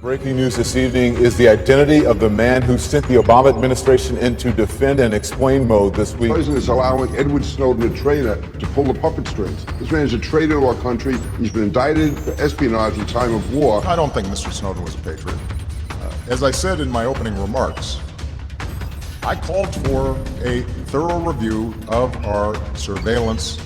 Breaking news this evening is the identity of the man who sent the Obama administration into defend and explain mode this week. The president is allowing Edward Snowden, a traitor, to pull the puppet strings. This man is a traitor to our country. He's been indicted for espionage in time of war. I don't think Mr. Snowden was a patriot. As I said in my opening remarks, I called for a thorough review of our surveillance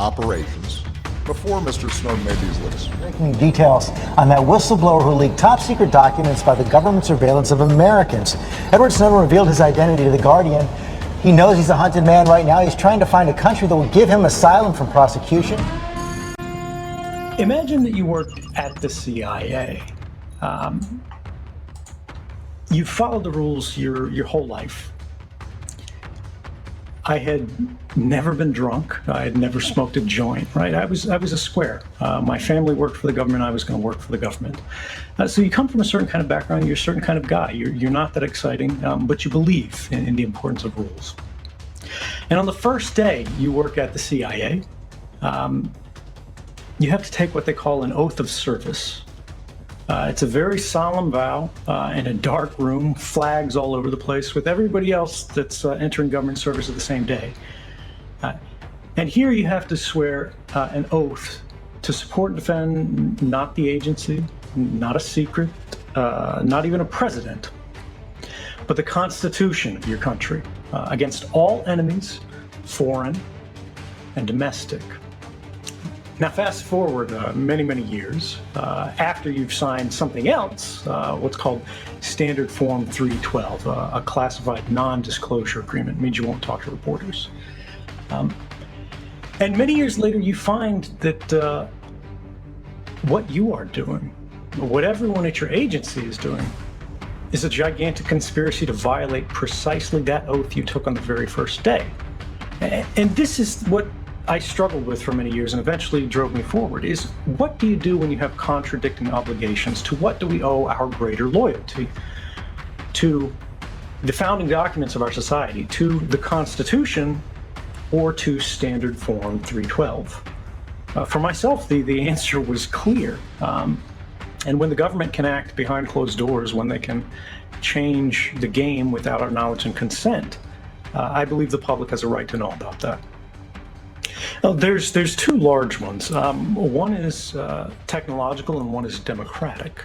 operations before Mr. Snowden made these lists. Breaking details on that whistleblower who leaked top secret documents by the government surveillance of Americans. Edward Snowden revealed his identity to The Guardian. He knows he's a hunted man right now. He's trying to find a country that will give him asylum from prosecution. Imagine that you work at the CIA. You've followed the rules your whole life. I had never been drunk. I had never smoked a joint, right? I was a square. My family worked for the government. I was going to work for the government. So you come from a certain kind of background. You're a certain kind of guy. You're not that exciting, but you believe in the importance of rules. And on the first day you work at the CIA, you have to take what they call an oath of service. It's a very solemn vow in a dark room, flags all over the place with everybody else that's entering government service at the same day. And here you have to swear an oath to support and defend not the agency, not a secret, not even a president, but the Constitution of your country against all enemies, foreign and domestic. Now, fast forward many, many years, after you've signed something else, what's called Standard Form 312, a classified non-disclosure agreement. It means you won't talk to reporters. And many years later, you find that what you are doing, what everyone at your agency is doing, is a gigantic conspiracy to violate precisely that oath you took on the very first day. And this is what I struggled with for many years and eventually drove me forward, is what do you do when you have contradicting obligations? To what do we owe our greater loyalty? To the founding documents of our society, to the Constitution, or to Standard Form 312? For myself, the answer was clear. And when the government can act behind closed doors, when they can change the game without our knowledge and consent, I believe the public has a right to know about that. There's two large ones. One is technological and one is democratic.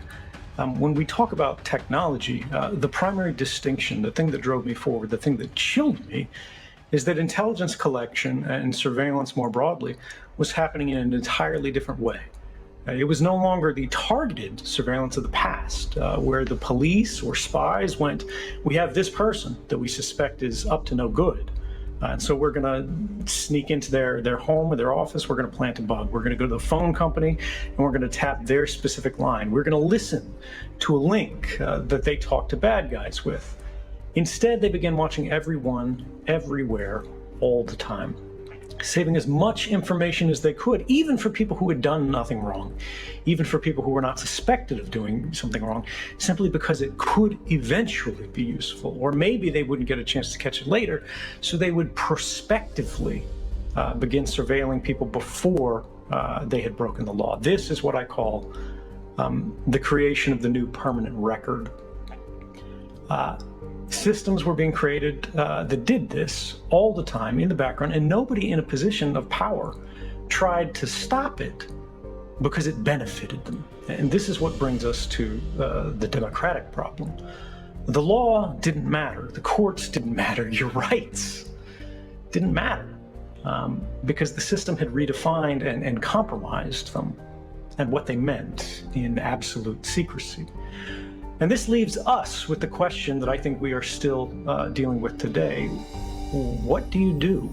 When we talk about technology, the primary distinction, the thing that drove me forward, the thing that chilled me, is that intelligence collection and surveillance more broadly was happening in an entirely different way. It was no longer the targeted surveillance of the past, where the police or spies went, we have this person that we suspect is up to no good. And so we're going to sneak into their home or their office. We're going to plant a bug. We're going to go to the phone company and we're going to tap their specific line. We're going to listen to a link that they talk to bad guys with. Instead, they began watching everyone, everywhere, all the time, saving as much information as they could, even for people who had done nothing wrong, even for people who were not suspected of doing something wrong, simply because it could eventually be useful, or maybe they wouldn't get a chance to catch it later, so they would prospectively begin surveilling people before they had broken the law. This is what I call the creation of the new permanent record. Systems were being created that did this all the time in the background, and nobody in a position of power tried to stop it because it benefited them. And this is what brings us to the democratic problem. The law didn't matter. The courts didn't matter. Your rights didn't matter because the system had redefined and compromised them and what they meant in absolute secrecy. And this leaves us with the question that I think we are still dealing with today. What do you do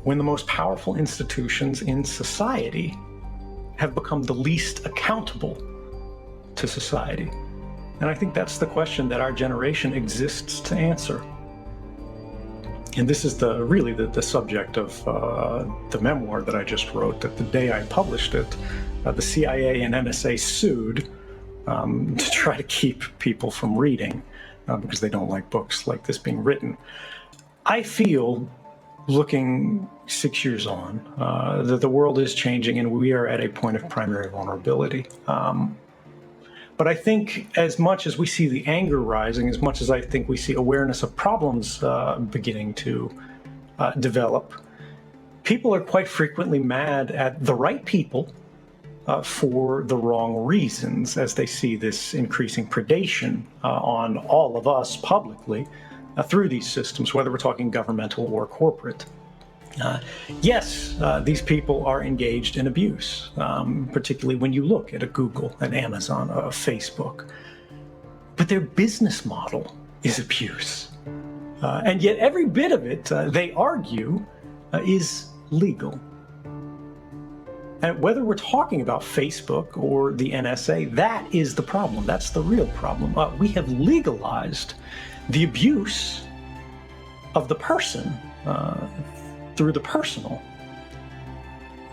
when the most powerful institutions in society have become the least accountable to society? And I think that's the question that our generation exists to answer. And this is really the subject of the memoir that I just wrote, that the day I published it, the CIA and NSA sued to try to keep people from reading because they don't like books like this being written. I feel, looking 6 years on, that the world is changing and we are at a point of primary vulnerability. But I think as much as we see the anger rising, as much as I think we see awareness of problems beginning to develop, people are quite frequently mad at the right people for the wrong reasons, as they see this increasing predation on all of us publicly through these systems, whether we're talking governmental or corporate. Yes, these people are engaged in abuse, particularly when you look at a Google, an Amazon, a Facebook. But their business model is abuse. And yet every bit of it, they argue, is legal. And whether we're talking about Facebook or the NSA, that is the problem. That's the real problem. We have legalized the abuse of the person through the personal.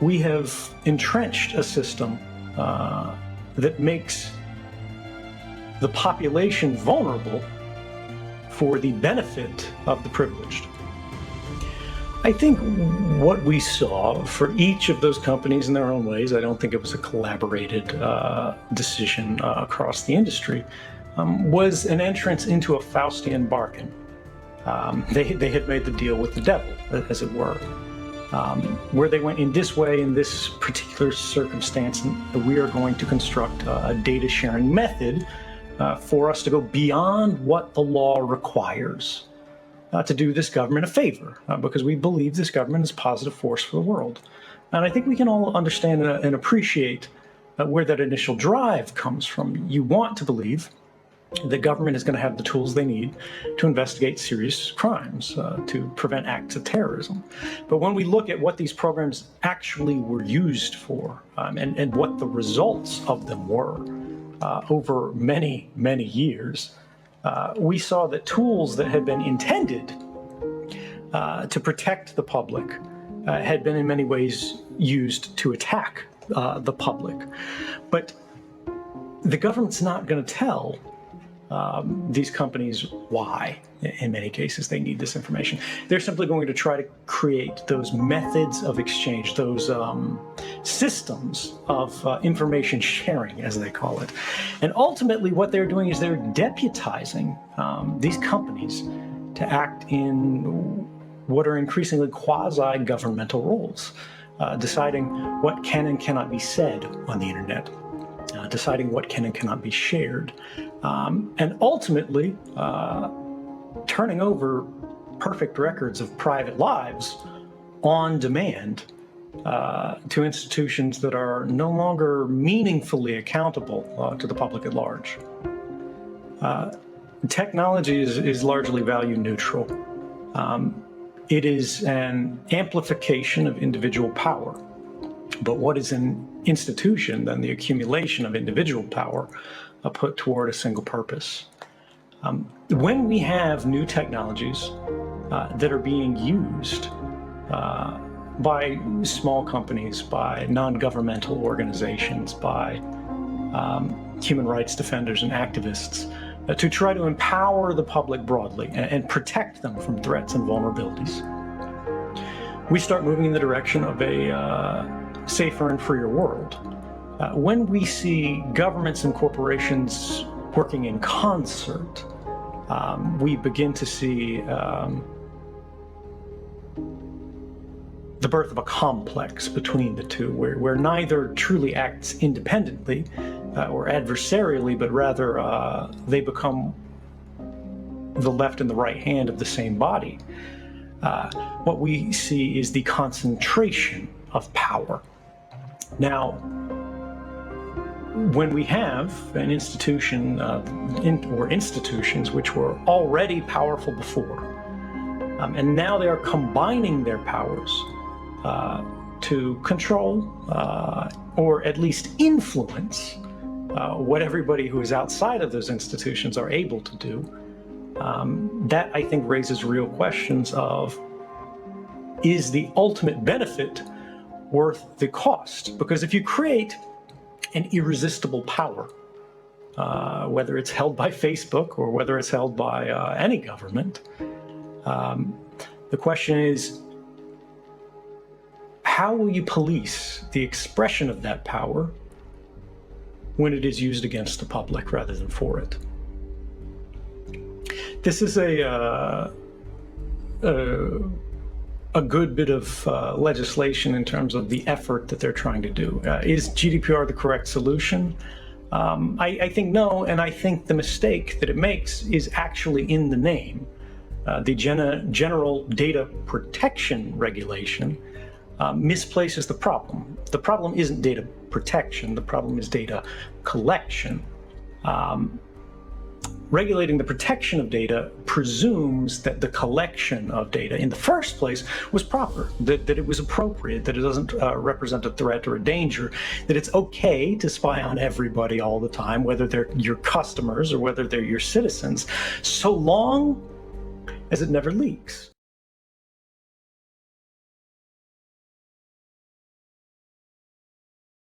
We have entrenched a system that makes the population vulnerable for the benefit of the privileged. I think what we saw for each of those companies in their own ways, I don't think it was a collaborated decision across the industry, was an entrance into a Faustian bargain. They had made the deal with the devil, as it were, where they went in this way, in this particular circumstance, and we are going to construct a data sharing method for us to go beyond what the law requires to do this government a favor, because we believe this government is a positive force for the world. And I think we can all understand and appreciate where that initial drive comes from. You want to believe the government is going to have the tools they need to investigate serious crimes, to prevent acts of terrorism. But when we look at what these programs actually were used for, and what the results of them were over many, many years, we saw that tools that had been intended to protect the public had been in many ways used to attack the public. But the government's not going to tell these companies why, in many cases, they need this information. They're simply going to try to create those methods of exchange, those systems of information sharing, as they call it. And ultimately, what they're doing is they're deputizing these companies to act in what are increasingly quasi-governmental roles, deciding what can and cannot be said on the internet, deciding what can and cannot be shared, and ultimately turning over perfect records of private lives on demand to institutions that are no longer meaningfully accountable to the public at large. Technology is largely value neutral. It is an amplification of individual power. But what is an institution than the accumulation of individual power put toward a single purpose? When we have new technologies that are being used by small companies, by non-governmental organizations, by human rights defenders and activists, to try to empower the public broadly and protect them from threats and vulnerabilities, we start moving in the direction of a safer and freer world. When we see governments and corporations working in concert, we begin to see the birth of a complex between the two, where neither truly acts independently or adversarially, but rather they become the left and the right hand of the same body. What we see is the concentration of power. Now, when we have an institution or institutions which were already powerful before, and now they are combining their powers to control or at least influence what everybody who is outside of those institutions are able to do, that I think raises real questions of, is the ultimate benefit worth the cost? Because if you create an irresistible power, whether it's held by Facebook or whether it's held by any government, the question is, how will you police the expression of that power when it is used against the public rather than for it. This is a good bit of legislation in terms of the effort that they're trying to do. Is GDPR the correct solution? I think no, and I think the mistake that it makes is actually in the name. The General Data Protection Regulation misplaces the problem. The problem isn't data protection, the problem is data collection. Regulating the protection of data presumes that the collection of data in the first place was proper, that it was appropriate, that it doesn't represent a threat or a danger, that it's okay to spy on everybody all the time, whether they're your customers or whether they're your citizens, so long as it never leaks.